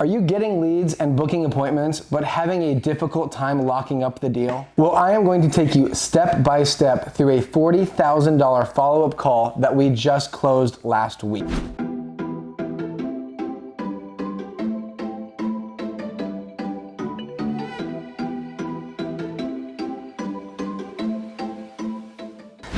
Are you getting leads and booking appointments, but having a difficult time locking up the deal? Well, I am going to take you step by step through a $40,000 follow-up call that we just closed last week.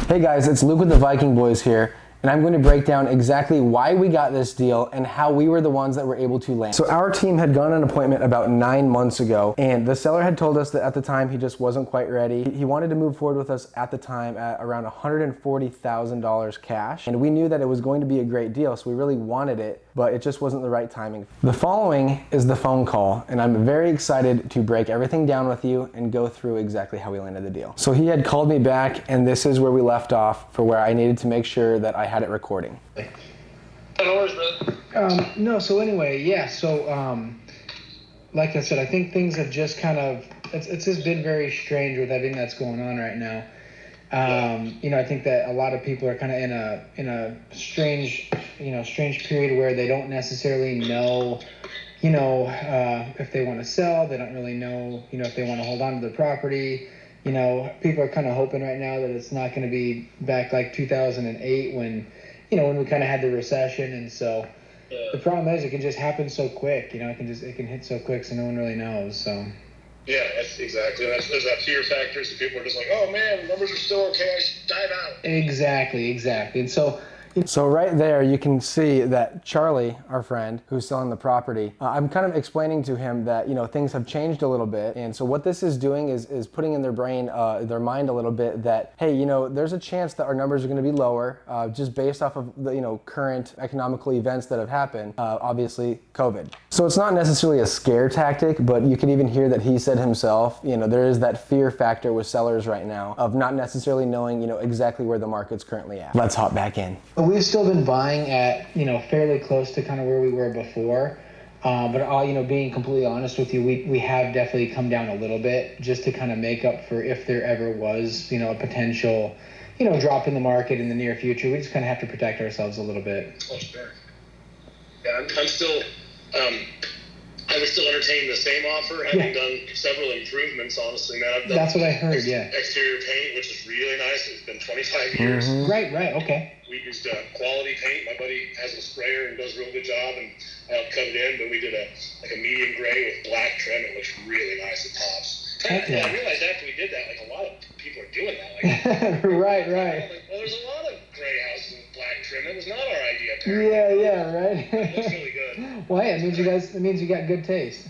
Hey guys, it's Luke with the Viking Boys here, and I'm going to break down exactly why we got this deal and how we were the ones that were able to land. So our team had gone on an appointment about 9 months ago, and the seller had told us that at the time he just wasn't quite ready. He wanted to move forward with us at the time at around $140,000 cash, and we knew that it was going to be a great deal, so we really wanted it, but it just wasn't the right timing. The following is the phone call, and I'm very excited to break everything down with you and go through exactly how we landed the deal. So he had called me back, and this is where we left off for where I needed to make sure that I had it recording. No, so anyway, yeah, so like I said, I think things have just kind of, it's just been very strange with everything that's going on right now. I think that a lot of people are kind of in a strange period where they don't necessarily know, if they want to sell. They don't really know, if they want to hold on to the property. People are kind of hoping right now that it's not going to be back like 2008 when we kind of had the recession. And so the problem is it can just happen so quick, it can hit so quick, so no one really knows. So. Yeah, that's exactly. There's that fear factor. So people are just like, oh man, the numbers are still okay, I should dive out. Exactly. And So right there, you can see that Charlie, our friend, who's selling the property, I'm kind of explaining to him that, things have changed a little bit. And so what this is doing is putting in their brain, their mind a little bit that, hey, there's a chance that our numbers are going to be lower just based off of the, current economical events that have happened, obviously COVID. So it's not necessarily a scare tactic, but you can even hear that he said himself, there is that fear factor with sellers right now of not necessarily knowing, exactly where the market's currently at. Let's hop back in. We've still been buying at, fairly close to kind of where we were before. But being completely honest with you, we have definitely come down a little bit just to kind of make up for if there ever was, a potential, drop in the market in the near future. We just kind of have to protect ourselves a little bit. Oh, sure. Yeah, I'm still, I would still entertain the same offer, having done several improvements, honestly, man. I've done That's what I heard, exterior paint, which is really nice. It's been 25 years. Mm-hmm. Right, okay. We used quality paint. My buddy has a sprayer and does a real good job, and I helped cut it in, but we did a medium gray with black trim. It looks really nice at tops. And I realized after we did that, a lot of people are doing that. Right. Well, there's a lot of gray houses with black trim. It was not our idea, apparently. Yeah, right. It looks really good. Well, yeah, it means you got good taste.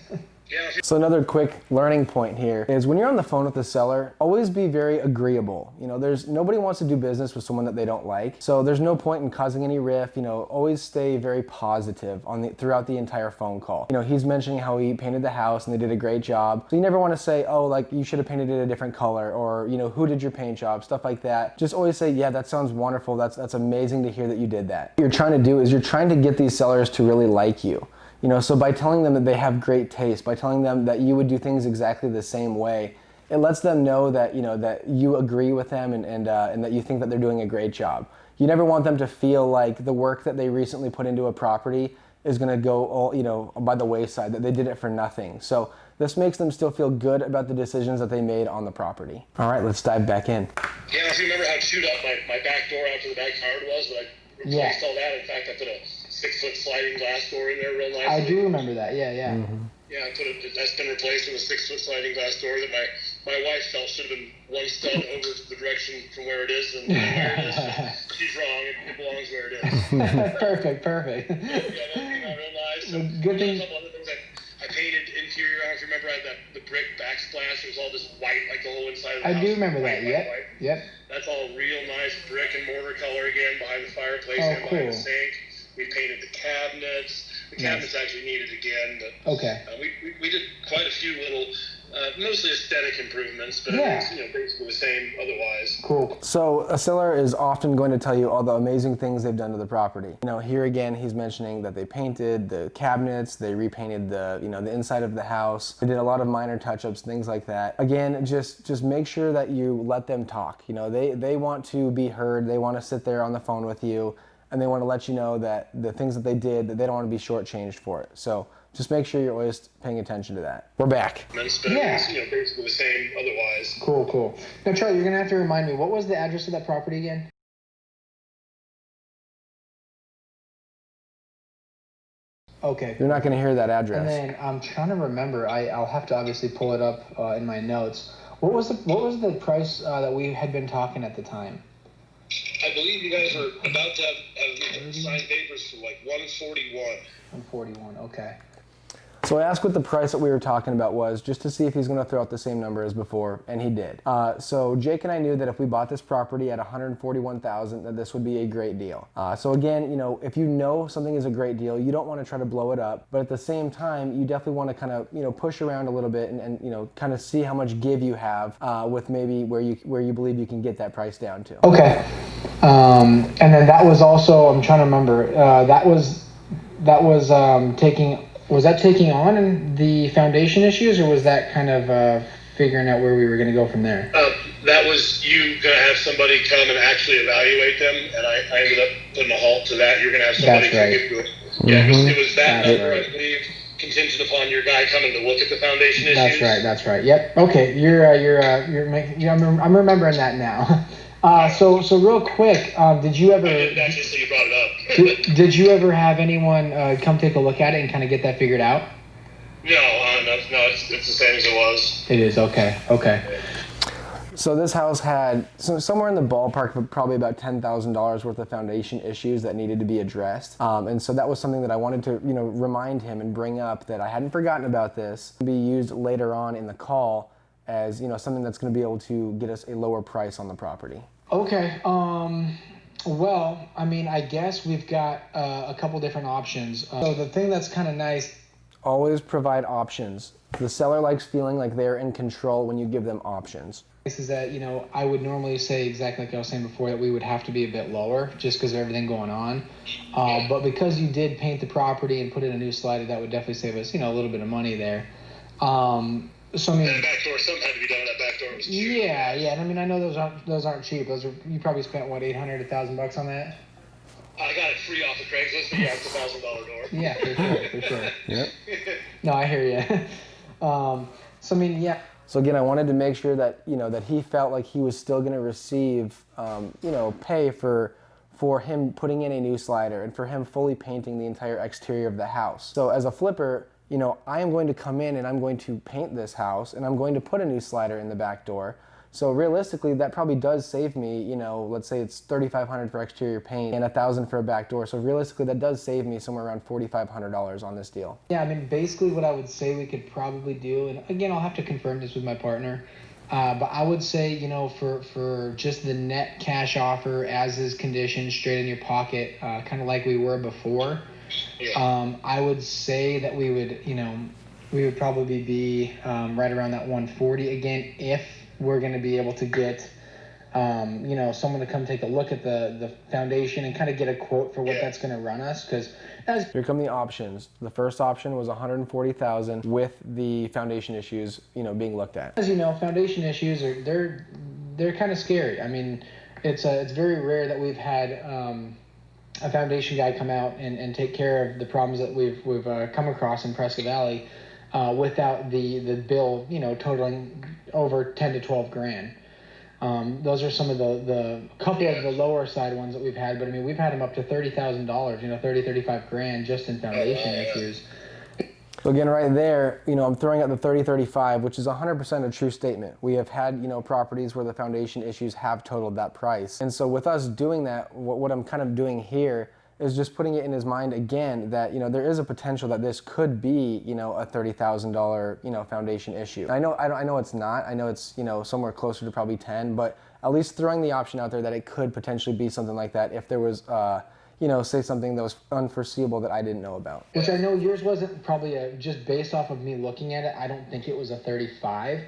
Yeah. So another quick learning point here is when you're on the phone with the seller, always be very agreeable. Nobody wants to do business with someone that they don't like. So there's no point in causing any riff. Always stay very positive throughout the entire phone call. He's mentioning how he painted the house and they did a great job. So you never want to say, oh, you should have painted it a different color, or who did your paint job, stuff like that. Just always say, yeah, that sounds wonderful. That's amazing to hear that you did that. What you're trying to do is you're trying to get these sellers to really like you. So by telling them that they have great taste, by telling them that you would do things exactly the same way, it lets them know that, that you agree with them and that you think that they're doing a great job. You never want them to feel like the work that they recently put into a property is going to go all, by the wayside, that they did it for nothing. So this makes them still feel good about the decisions that they made on the property. All right, let's dive back in. Yeah, if you remember how chewed up my back door out to the backyard was, but I replaced all that. In fact, I put a 6-foot sliding glass door in there real nice. I do remember that, yeah. Mm-hmm. Yeah, that's been replaced with a 6-foot sliding glass door that my wife felt should have been one stud over the direction from where it is and where it is. She's wrong. It belongs where it is. Perfect. Yeah, that came out real nice. Good thing. A couple other things I painted interior. I don't know if you remember, I had the brick backsplash. It was all this white, like the whole inside of the house. I do remember that. White. Yep. That's all real nice brick and mortar color again behind the fireplace and behind the sink. We painted the cabinets. The cabinets actually needed again, but we did quite a few little, mostly aesthetic improvements, but basically the same otherwise. Cool. So a seller is often going to tell you all the amazing things they've done to the property. Here again, he's mentioning that they painted the cabinets, they repainted the inside of the house. They did a lot of minor touch-ups, things like that. Again, just make sure that you let them talk. They want to be heard. They want to sit there on the phone with you, and they want to let you know that the things that they did, that they don't want to be shortchanged for it. So just make sure you're always paying attention to that. We're back. And then spending's, basically the same otherwise. Cool. Now, Charlie, you're gonna have to remind me, what was the address of that property again? Okay. You're not going to hear that address. And then I'm trying to remember. I'll have to obviously pull it up in my notes. What was the price that we had been talking at the time? I believe you guys were about to have signed papers for like 141. 141. Okay. So I asked what the price that we were talking about was, just to see if he's going to throw out the same number as before, and he did. So Jake and I knew that if we bought this property at $141,000, that this would be a great deal. So again, if you know something is a great deal, you don't want to try to blow it up, but at the same time, you definitely want to kind of push around a little bit and kind of see how much give you have with maybe where you believe you can get that price down to. Okay. And then that was also, I'm trying to remember, that was taking. Was that taking on the foundation issues, or was that kind of figuring out where we were going to go from there? That was you going to have somebody come and actually evaluate them, and I ended up putting a halt to that. You're going to have somebody That's right. Yeah, it was that number, I believe, contingent upon your guy coming to look at the foundation issues. That's right. Yep. Okay, you're making. I'm remembering that now. So real quick, did you ever? I didn't actually say you brought it up. Did you ever have anyone come take a look at it and kind of get that figured out? No, it's the same as it was. It is, okay. So this house had somewhere in the ballpark of probably about $10,000 worth of foundation issues that needed to be addressed. And so that was something that I wanted to, remind him and bring up, that I hadn't forgotten about this, be used later on in the call as, something that's going to be able to get us a lower price on the property. Okay. Well, I guess we've got a couple different options. So the thing that's kind of nice. Always provide options. The seller likes feeling like they're in control when you give them options. Is that, I would normally say exactly like I was saying before, that we would have to be a bit lower just because of everything going on. But because you did paint the property and put in a new slider, that would definitely save us, a little bit of money there. So And the back door, something had to be done. That back door was cheap. Yeah, and I know those aren't cheap. You probably spent what, $800, $1,000 on that? I got it free off of Craigslist, but yeah, it's $1,000 door. Yeah, for sure. Yep. No, I hear you. Yeah. So again, I wanted to make sure that that he felt like he was still going to receive pay for him putting in a new slider and for him fully painting the entire exterior of the house. So as a flipper, I am going to come in and I'm going to paint this house and I'm going to put a new slider in the back door. So realistically, that probably does save me, let's say it's $3,500 for exterior paint and $1,000 for a back door. So realistically, that does save me somewhere around $4,500 on this deal. Yeah, basically what I would say we could probably do, and again, I'll have to confirm this with my partner, but I would say, for just the net cash offer as is condition, straight in your pocket, kind of like we were before, I would say that we would probably be right around that 140 again, if we're going to be able to get someone to come take a look at the foundation and kind of get a quote for what that's going to run us. Because here come the options. The first option was $140,000 with the foundation issues being looked at. As you know, foundation issues they're kind of scary. It's very rare that we've had a foundation guy come out and take care of the problems that we've come across in Prescott Valley without the bill totaling over 10 to 12 grand. Those are some of the couple of the lower side ones that we've had, but we've had them up to $30,000, 35 grand just in foundation issues. So again, right there, I'm throwing out the 30-35, which is 100% a true statement. We have had, properties where the foundation issues have totaled that price. And so with us doing that, what I'm kind of doing here is just putting it in his mind again that, there is a potential that this could be, a $30,000, foundation issue. I know it's not. I know it's, somewhere closer to probably 10, but at least throwing the option out there that it could potentially be something like that if there was, say something that was unforeseeable that I didn't know about. Which I know yours wasn't probably just based off of me looking at it, I don't think it was a 35.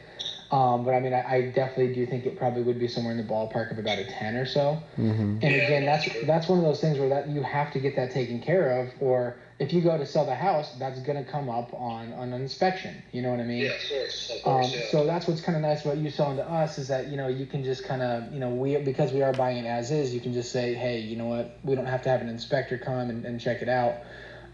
But I definitely do think it probably would be somewhere in the ballpark of about a 10 or so. Mm-hmm. And again, that's one of those things where that you have to get that taken care of, or if you go to sell the house, that's going to come up on an inspection. You know what I mean? Yeah, of course. Yeah. So that's what's kind of nice about you selling to us is that, you can just kind of, because we are buying it as is, you can just say, hey, you know what, we don't have to have an inspector come and check it out.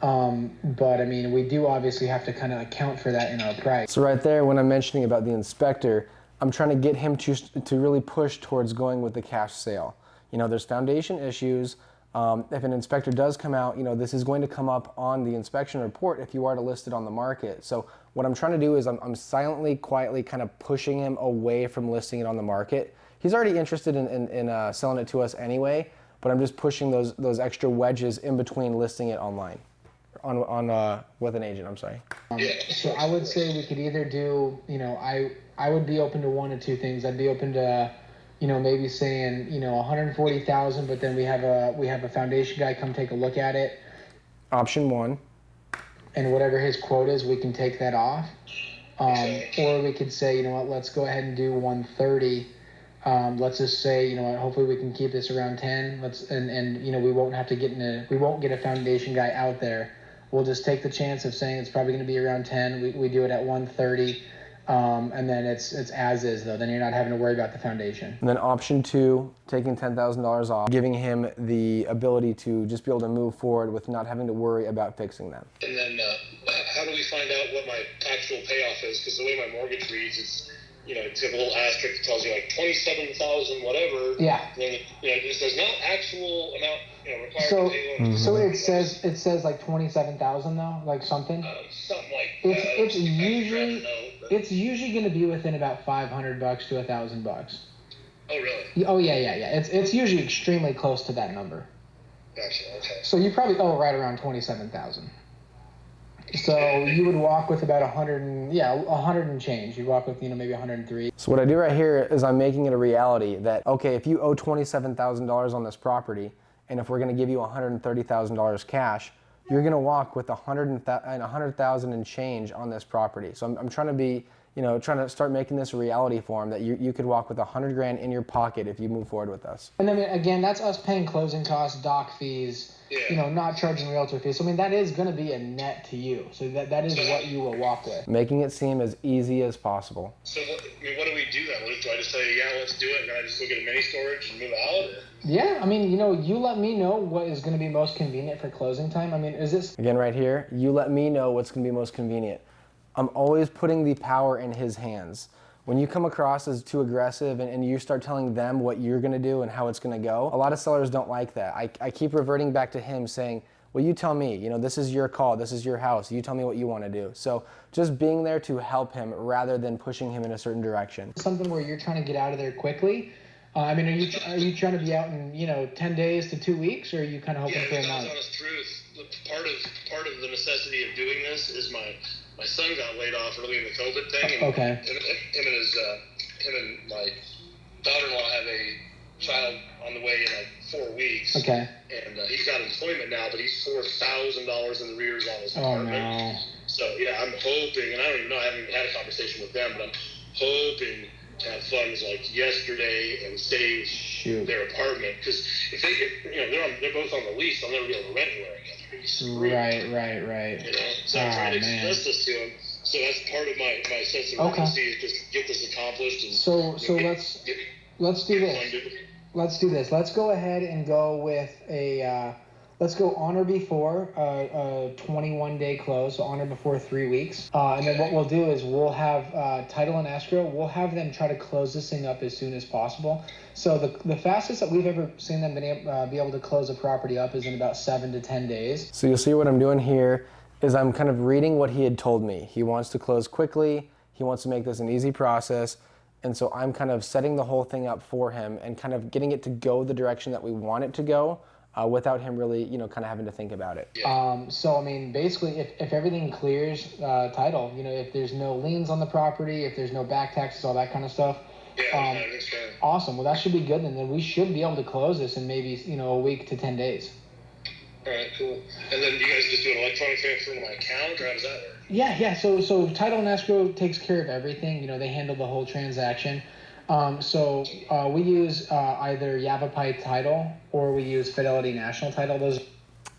But I mean, we do obviously have to kind of account for that in our price. So right there, when I'm mentioning about the inspector, I'm trying to get him to really push towards going with the cash sale. You know, there's foundation issues. If an inspector does come out, you know, this is going to come up on the inspection report if you are to list it on the market. So what I'm trying to do is I'm silently, quietly kind of pushing him away from listing it on the market. He's already interested in selling it to us anyway, but I'm just pushing those extra wedges in between listing it online. With an agent, I'm sorry. So I would say we could either do, you know, I would be open to one of two things. I'd be open to, you know, maybe saying, you know, 140,000, but then we have a foundation guy come take a look at it. Option one. And whatever his quote is, we can take that off. Or we could say, you know what, let's go ahead and do 130. Let's just say, you know what, hopefully we can keep this around 10. And you know, we won't get a foundation guy out there. We'll just take the chance of saying it's probably going to be around 10. We do it at 130, and then it's as is though. Then you're not having to worry about the foundation. And then option two, taking $10,000 off, giving him the ability to just be able to move forward with not having to worry about fixing them. And then how do we find out what my actual payoff is? Because the way my mortgage reads, it's, you know, it's a little asterisk that tells you like 27,000 whatever. Yeah. And then it says not actual amount, you know, required to pay loan. So it says like 27,000 though, like something. Something like it's usually going to be within about $500 to $1,000. Oh really? Oh yeah. It's usually extremely close to that number. Gotcha. Okay. So you probably right around 27,000. So you would walk with about 100 and change. You walk with, you know, maybe 103. So what I do right here is I'm making it a reality that, okay, if you owe $27,000 on this property, and if we're going to give you $130,000 cash, you're going to walk with $100,000 and change on this property. So I'm trying to be, you know, trying to start making this a reality for him that you could walk with $100,000 in your pocket if you move forward with us. And I mean, again, that's us paying closing costs, doc fees, you know, not charging realtor fees. So I mean, that is going to be a net to you. So that is what you will walk with. Making it seem as easy as possible. So what do we do then? Do I just say, yeah, let's do it, and then I just go get a mini storage and move out? Or? Yeah, I mean, you know, you let me know what is going to be most convenient for closing time. I mean, is this... Again, right here, you let me know what's going to be most convenient. I'm always putting the power in his hands. When you come across as too aggressive and you start telling them what you're going to do and how it's going to go, a lot of sellers don't like that. I keep reverting back to him saying, well, you tell me, you know, this is your call, this is your house, you tell me what you want to do. So just being there to help him rather than pushing him in a certain direction. Something where you're trying to get out of there quickly. I mean, are you trying to be out in, you know, 10 days to 2 weeks, or are you kind of hoping for a month? Yeah, honest truth. Part of the necessity of doing this is my son got laid off early in the COVID thing. And okay. Him and my daughter-in-law have a child on the way in like 4 weeks. Okay. And he's got employment now, but he's $4,000 in arrears on his apartment. Oh no. So yeah, I'm hoping, and I don't even know, I haven't even had a conversation with them, but I'm hoping to have funds like yesterday and save their apartment, because if they're both on the lease, they'll never be able to rent anywhere again. Right. You know, so I'm trying to express this to him. So that's part of my sense of urgency is just get this accomplished. And so let's do this. Let's do this. Let's go ahead and go with let's go on or before a 21-day close, so on or before 3 weeks. And then what we'll do is we'll have title and escrow. We'll have them try to close this thing up as soon as possible. So the fastest that we've ever seen them be able to close a property up is in about 7 to 10 days. So you'll see what I'm doing here is I'm kind of reading what he had told me. He wants to close quickly. He wants to make this an easy process. And so I'm kind of setting the whole thing up for him and kind of getting it to go the direction that we want it to go without him really, you know, kind of having to think about it. So, I mean, basically, if everything clears title, you know, if there's no liens on the property, if there's no back taxes, all that kind of stuff. Awesome. Well, that should be good. And then we should be able to close this in maybe, you know, a week to 10 days. All right, cool. And then you guys just do an electronic transfer into my account, or how does that work? Yeah. So title and escrow takes care of everything. You know, they handle the whole transaction. So we use either Yavapai Title or we use Fidelity National Title. Those.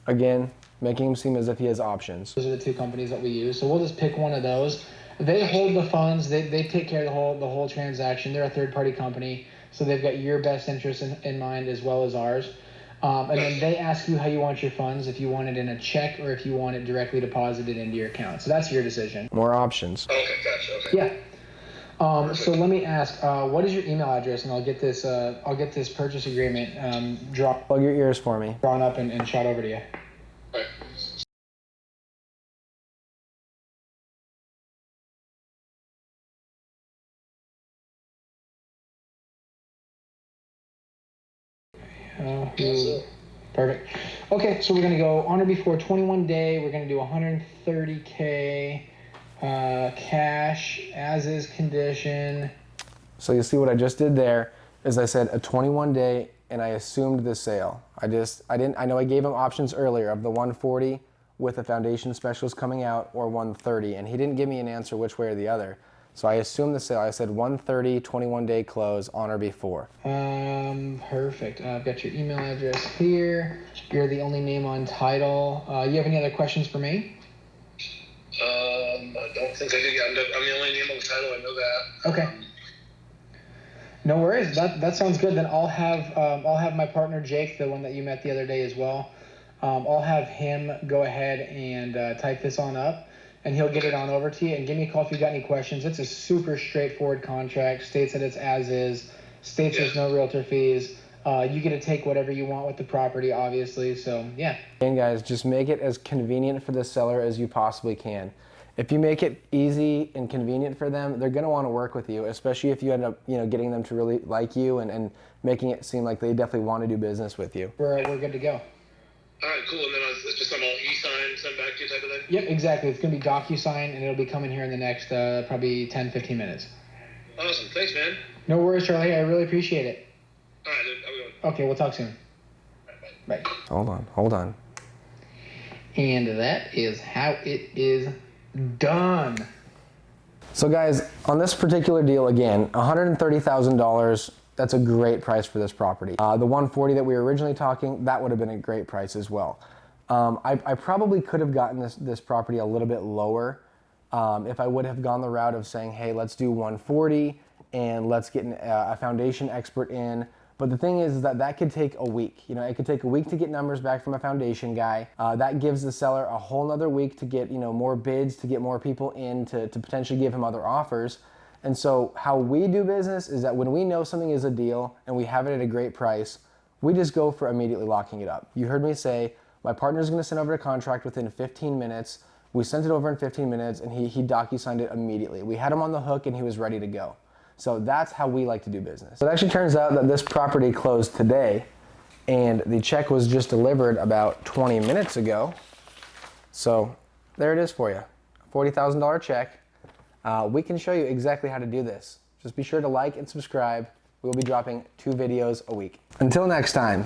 Again, making him seem as if he has options. Those are the two companies that we use. So we'll just pick one of those. They hold the funds. They take care of the whole transaction. They're a third-party company, so they've got your best interest in mind as well as ours. And then they ask you how you want your funds, if you want it in a check or if you want it directly deposited into your account. So that's your decision. More options. Okay, gotcha. Okay. Yeah. So let me ask, what is your email address, and I'll get this purchase agreement Plug your ears for me. drawn up and shot over to you. All right. Perfect. Okay, so we're gonna go on or before 21 day. We're gonna do 130K cash as is condition. So you see what I just did there is I said a 21 day and I assumed the sale. I know I gave him options earlier of the 140 with a foundation specialist coming out or 130, and he didn't give me an answer which way or the other. So I assumed the sale. I said 130, 21 day close on or before. Perfect. I've got your email address here. You're the only name on title. You have any other questions for me? I don't think I do. Yeah, I'm the only name on the title. I know that. Okay. No worries. That sounds good. Then I'll have my partner Jake, the one that you met the other day as well. I'll have him go ahead and type this on up, and he'll get it on over to you. And give me a call if you got any questions. It's a super straightforward contract. States that it's as is. States there's no realtor fees. You get to take whatever you want with the property, obviously. So yeah. And guys, just make it as convenient for the seller as you possibly can. If you make it easy and convenient for them, they're going to want to work with you, especially if you end up, getting them to really like you and making it seem like they definitely want to do business with you. We're good to go. All right, cool. And then it's just some e-sign, send back to you type of thing? Yep, exactly. It's going to be DocuSign, and it'll be coming here in the next probably 10, 15 minutes. Awesome. Thanks, man. No worries, Charlie. I really appreciate it. All right, dude. Have a good one. Okay, we'll talk soon. All right, bye. Bye. Hold on. And that is how it is done. So guys, on this particular deal, again, $130,000, that's a great price for this property. The 140 that we were originally talking, that would have been a great price as well. I probably could have gotten this property a little bit lower if I would have gone the route of saying, hey, let's do 140 and let's get a foundation expert in. But the thing is that could take a week. It could take a week to get numbers back from a foundation guy. That gives the seller a whole nother week to get, more bids, to get more people in, to potentially give him other offers. And so how we do business is that when we know something is a deal and we have it at a great price, we just go for immediately locking it up. You heard me say, my partner's gonna send over a contract within 15 minutes. We sent it over in 15 minutes and he docu-signed it immediately. We had him on the hook and he was ready to go. So that's how we like to do business. So it actually turns out that this property closed today and the check was just delivered about 20 minutes ago. So there it is for you, $40,000 check. We can show you exactly how to do this. Just be sure to like and subscribe. We'll be dropping 2 videos a week. Until next time.